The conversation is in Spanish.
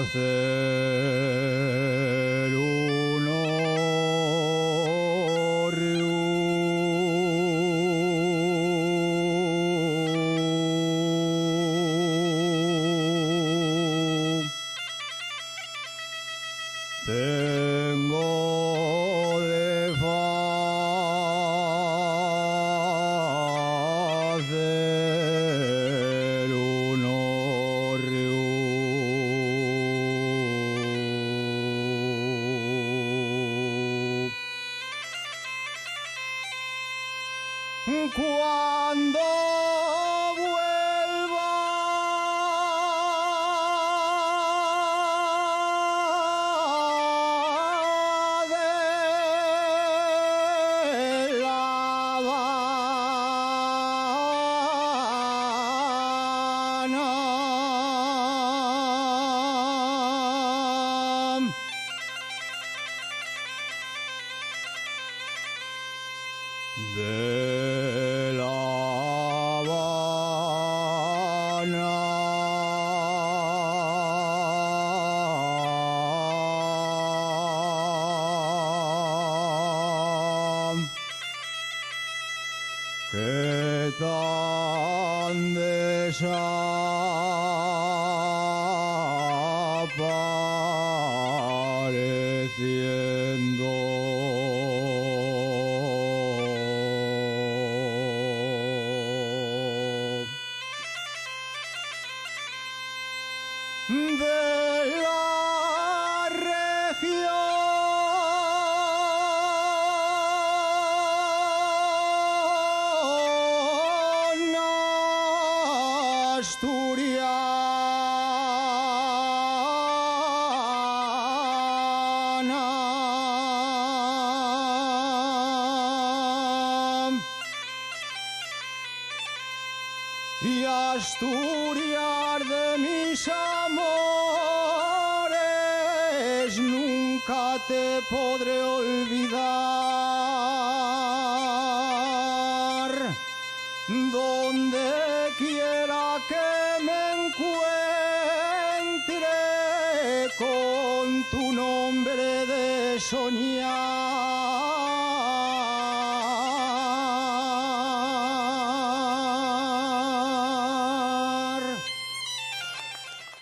hacer un horru. Tengo de hacer un horru. Cuando vuelva de La Habana, de La Habana, que tan desapareciendo. De la región asturiana y Asturias de mis amores nunca te podré olvidar. Donde quiera que me encuentre con tu nombre de soñar.